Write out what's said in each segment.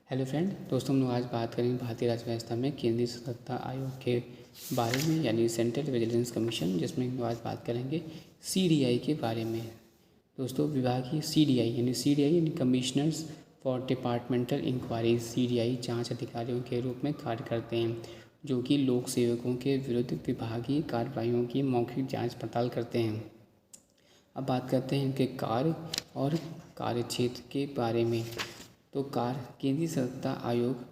Hello friend, दोस्तों हम लोग आज बात करेंगे भारतीय राज्य व्यवस्था में केंद्रीय सतर्कता आयोग के बारे में, यानी सेंट्रल विजिलेंस कमीशन, जिसमें हम लोग आज बात करेंगे सीडीआई के बारे में। दोस्तों, विभागीय सीडीआई यानी commissioners for departmental inquiry CDI जांच अधिकारियों के रूप में कार्य करते हैं, जो कि लोक सेवकों के विरुद्ध विभागीय कार्रवाइयों की मौखिक जाँच पड़ताल करते हैं। अब बात करते हैं इनके कार्य और कार्यक्षेत्र के बारे में। तो केंद्रीय सतर्कता आयोग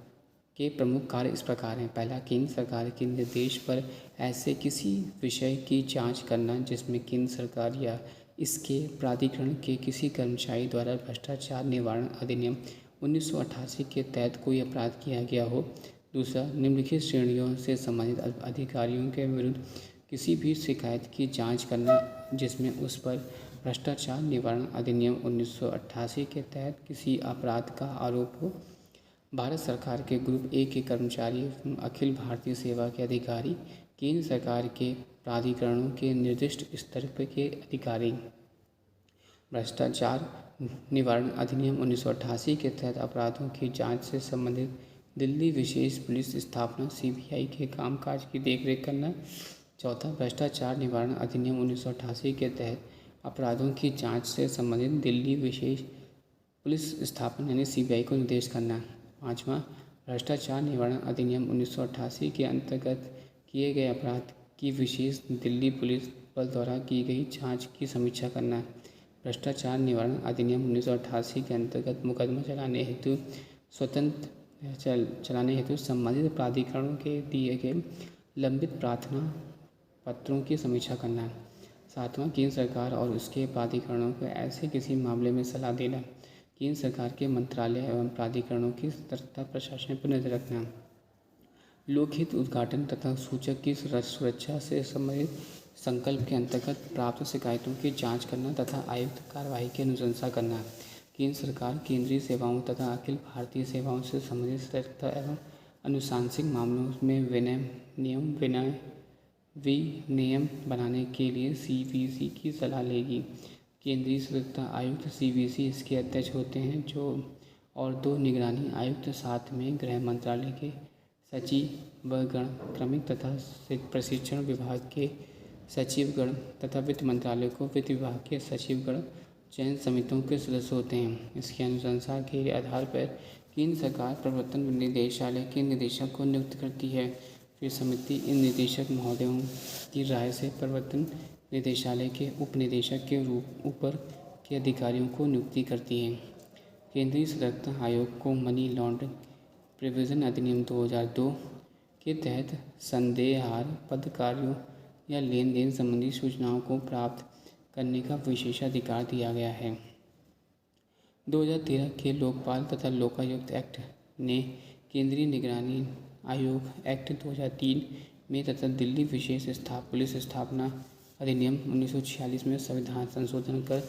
के प्रमुख कार्य इस प्रकार हैं। पहला, केंद्र सरकार के निर्देश पर ऐसे किसी विषय की जांच करना जिसमें केंद्र सरकार या इसके प्राधिकरण के किसी कर्मचारी द्वारा भ्रष्टाचार निवारण अधिनियम 1988 के तहत कोई अपराध किया गया हो। दूसरा, निम्नलिखित श्रेणियों से संबंधित अधिकारियों के विरुद्ध किसी भी शिकायत की जांच करना जिसमें उस पर भ्रष्टाचार निवारण अधिनियम 1988 के तहत किसी अपराध का आरोप हो। भारत सरकार के ग्रुप ए के कर्मचारी, अखिल भारतीय सेवा के अधिकारी, केंद्र सरकार के प्राधिकरणों के निर्दिष्ट स्तर पर के अधिकारी। भ्रष्टाचार निवारण अधिनियम 1988 के तहत अपराधों की जांच से संबंधित दिल्ली विशेष पुलिस स्थापना सीबीआई के कामकाज की देखरेख करना। चौथा, भ्रष्टाचार निवारण अधिनियम 1988 के तहत अपराधों की जांच से संबंधित दिल्ली विशेष पुलिस स्थापना यानी सीबीआई को निर्देश करना। पाँचवा, भ्रष्टाचार निवारण अधिनियम 1988 के अंतर्गत किए गए अपराध की विशेष दिल्ली पुलिस बल द्वारा की गई जांच की समीक्षा करना। भ्रष्टाचार निवारण अधिनियम 1988 के अंतर्गत मुकदमा चलाने हेतु संबंधित प्राधिकरणों के दिए गए लंबित प्रार्थना पत्रों की समीक्षा करना। सातवां, केंद्र सरकार और उसके प्राधिकरणों को ऐसे किसी मामले में सलाह देना। केंद्र सरकार के मंत्रालय एवं प्राधिकरणों की सतर्कता प्रशासन पर नजर रखना। लोकहित उद्घाटन तथा सूचक की सुरक्षा से संबंधित संकल्प के अंतर्गत प्राप्त शिकायतों की जांच करना तथा आयुक्त कार्रवाई की अनुशंसा करना। केंद्र सरकार केंद्रीय सेवाओं तथा अखिल भारतीय सेवाओं से संबंधित सतर्कता एवं अनुशासनिक मामलों में विनियम बनाने के लिए सीवीसी की सलाह लेगी। केंद्रीय सतर्कता आयुक्त सीवीसी इसके अध्यक्ष होते हैं, जो और दो निगरानी आयुक्त, साथ में गृह मंत्रालय के सचिवगण, क्रमिक तथा प्रशिक्षण विभाग के सचिवगण तथा वित्त मंत्रालय को वित्त विभाग के सचिवगण चयन समितियों के सदस्य होते हैं। इसकी अनुशंसा के आधार पर केंद्र सरकार प्रवर्तन निदेशालय के निदेशक को नियुक्त करती है। फिर समिति इन निदेशक महोदयों की राय से प्रवर्तन निदेशालय के उप निदेशक के ऊपर के अधिकारियों को नियुक्ति करती है। केंद्रीय सतर्कता आयोग को मनी लॉन्ड्रिंग प्रिवेंशन अधिनियम 2002 के तहत संदेहास्पद पद कार्यों या लेन देन संबंधी सूचनाओं को प्राप्त करने का विशेषाधिकार दिया गया है। 2013 के लोकपाल तथा लोकायुक्त एक्ट ने केंद्रीय निगरानी आयोग एक्ट 2003 में तथा दिल्ली विशेष पुलिस स्थापना अधिनियम 1946 में संविधान संशोधन कर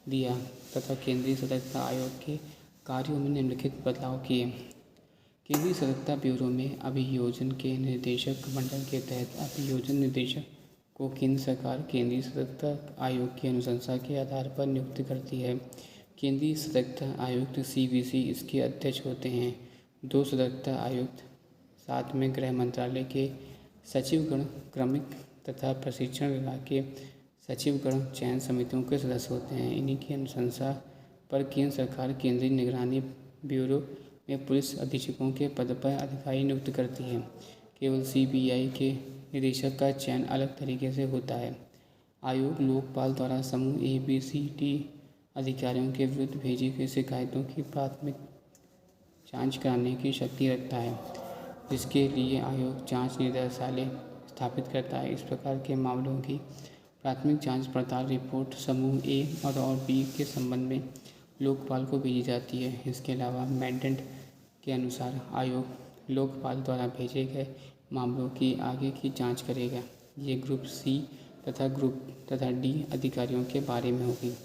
दिया तथा केंद्रीय सतर्कता आयोग के कार्यों में निम्नलिखित बदलाव किए। केंद्रीय सतर्कता ब्यूरो में अभियोजन के निदेशक मंडल के तहत अभियोजन निदेशक को केंद्र सरकार केंद्रीय सतर्कता आयोग की अनुशंसा के आधार पर नियुक्त करती है। केंद्रीय सतर्कता आयुक्त सीवीसी इसके अध्यक्ष होते हैं। दो सतर्कता आयुक्त, साथ में गृह मंत्रालय के सचिवगण, क्रमिक तथा प्रशिक्षण विभाग के सचिवगण चयन समितियों के सदस्य होते हैं। इन्हीं की अनुशंसा पर केंद्र सरकार केंद्रीय निगरानी ब्यूरो में पुलिस अधीक्षकों के पद पर अधिकारी नियुक्त करती है। केवल सीबीआई के निदेशक का चयन अलग तरीके से होता है। आयोग लोकपाल द्वारा समूह ABCD अधिकारियों के विरुद्ध भेजी गई शिकायतों की प्राथमिक जांच कराने की शक्ति रखता है, जिसके लिए आयोग जांच निदेशालय स्थापित करता है। इस प्रकार के मामलों की प्राथमिक जांच पड़ताल रिपोर्ट समूह A और B के संबंध में लोकपाल को भेजी जाती है। इसके अलावा मैंडेट के अनुसार आयोग लोकपाल द्वारा भेजे गए मामलों की आगे की जांच करेगा। ये ग्रुप C तथा D अधिकारियों के बारे में होगी।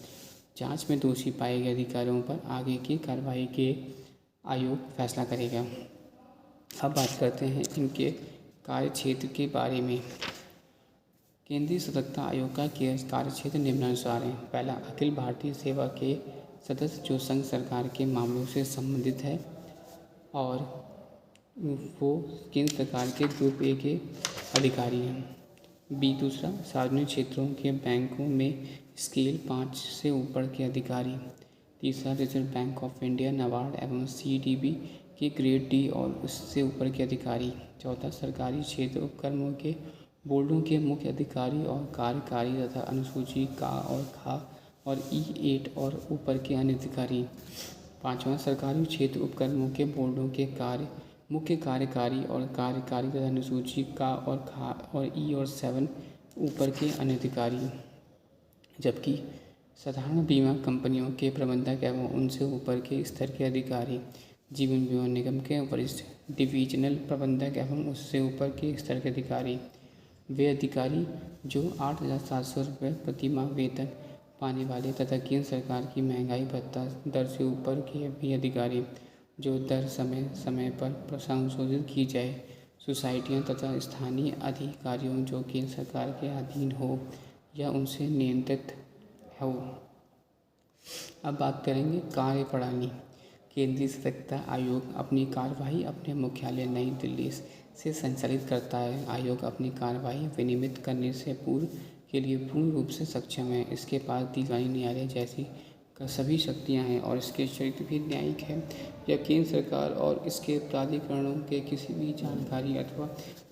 जांच में दोषी पाए गए अधिकारियों पर आगे की कार्रवाई के आयोग फैसला करेगा। अब बात करते हैं इनके कार्यक्षेत्र के बारे में। केंद्रीय सतर्कता आयोग का कार्यक्षेत्र निम्नानुसार है। पहला, अखिल भारतीय सेवा के सदस्य जो संघ सरकार के मामलों से संबंधित है। और वो केंद्र सरकार के ग्रुप ए के अधिकारी हैं। बी दूसरा, सार्वजनिक क्षेत्रों के बैंकों में स्केल 5 से ऊपर के अधिकारी। तीसरा, reserve bank of India, NABARD एवं CDB के ग्रेड डी और उससे ऊपर के अधिकारी। चौथा, सरकारी क्षेत्र उपक्रमों के बोर्डों के मुख्य अधिकारी और कार्यकारी तथा अनुसूची का और खा और E8 और ऊपर के अन्य अधिकारी। पाँचवा, सरकारी क्षेत्र उपक्रमों के बोर्डों के मुख्य कार्यकारी और कार्यकारी तथा अनुसूची का और खा और E और 7 ऊपर के अन्य अधिकारी। जबकि साधारण बीमा कंपनियों के प्रबंधक एवं उनसे ऊपर के स्तर के अधिकारी, जीवन बीमा निगम के वरिष्ठ डिवीजनल प्रबंधक एवं उससे ऊपर के स्तर के अधिकारी, वे अधिकारी जो 8,700 रुपये प्रति माह वेतन पाने वाले तथा केंद्र सरकार की महंगाई भत्ता दर से ऊपर के भी अधिकारी, जो दर समय समय पर संशोधित की जाए, सोसाइटियाँ तथा स्थानीय अधिकारियों जो केंद्र सरकार के अधीन हो या उनसे नियंत्रित हो। अब बात करेंगे कार्यप्रणाली। केंद्रीय सतर्कता आयोग अपनी कार्यवाही अपने मुख्यालय नई दिल्ली से संचालित करता है। आयोग अपनी कार्यवाही विनियमित करने से पूर्व के लिए पूर्ण रूप से सक्षम है। इसके पास दीवानी न्यायालय जैसी सभी शक्तियां हैं और इसके चरित्र भी न्यायिक है। यह केंद्र सरकार और इसके प्राधिकरणों के किसी भी जानकारी अथवा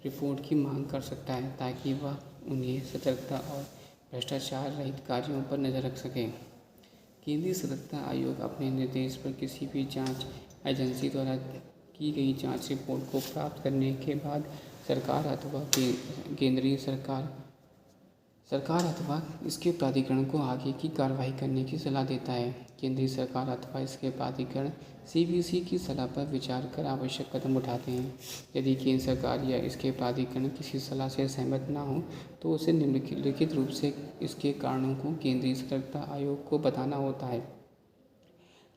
रिपोर्ट की मांग कर सकता है ताकि वह उन्हें सतर्कता और भ्रष्टाचार रहित कार्यों पर नज़र रख सके। केंद्रीय सतर्कता आयोग अपने निर्देश पर किसी भी जांच एजेंसी द्वारा की गई जांच रिपोर्ट को प्राप्त करने के बाद सरकार अथवा केंद्रीय सरकार अथवा इसके प्राधिकरण को आगे की कार्रवाई करने की सलाह देता है। केंद्रीय सरकार अथवा इसके प्राधिकरण CBC की सलाह पर विचार कर आवश्यक कदम उठाते हैं। यदि केंद्र सरकार या इसके प्राधिकरण किसी सलाह से सहमत न हो तो उसे निम्नलिखित रूप से इसके कारणों को केंद्रीय सतर्कता आयोग को बताना होता है।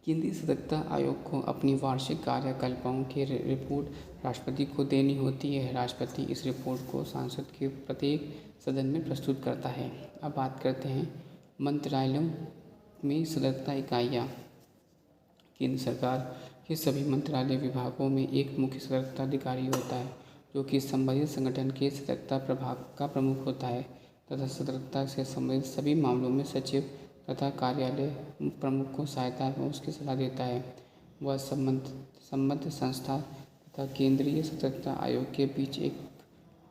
केंद्रीय सतर्कता आयोग को अपनी वार्षिक कार्यकलापों की रिपोर्ट राष्ट्रपति को देनी होती है। राष्ट्रपति इस रिपोर्ट को संसद के प्रत्येक सदन में प्रस्तुत करता है। अब बात करते हैं मंत्रालयों में सतर्कता इकाइयाँ। केंद्र सरकार के सभी मंत्रालय विभागों में एक मुख्य सतर्कता अधिकारी होता है जो कि संबंधित संगठन के सतर्कता प्रभाग का प्रमुख होता है तथा सतर्कता से संबंधित सभी मामलों में सचिव तथा कार्यालय प्रमुख को सहायता एवं उसकी सलाह देता है। वह संबद्ध संस्था तथा केंद्रीय सतर्कता आयोग के बीच एक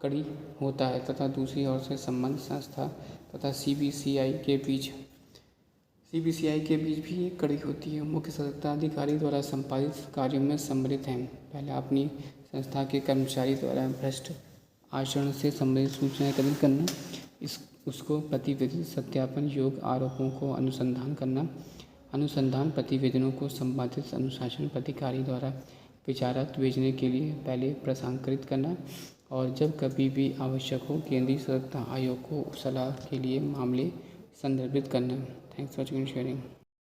कड़ी होता है तथा दूसरी ओर से संबद्ध संस्था तथा CBCI के बीच भी एक कड़ी होती है। मुख्य सतर्कता अधिकारी द्वारा संपादित कार्यों में सम्मिलित हैं। पहला, अपनी संस्था के कर्मचारी द्वारा भ्रष्ट आचरण से संबंधित सूचनाएं एकत्रित करना, उसको प्रतिवेदित सत्यापन योग्य आरोपों को अनुसंधान प्रतिवेदनों को संबंधित अनुशासन अधिकारी द्वारा विचारार्थ भेजने के लिए पहले प्रसंस्कृत करना और जब कभी भी आवश्यक हो केंद्रीय सतर्कता आयोग को सलाह के लिए मामले संदर्भित करना। Thanks for sharing.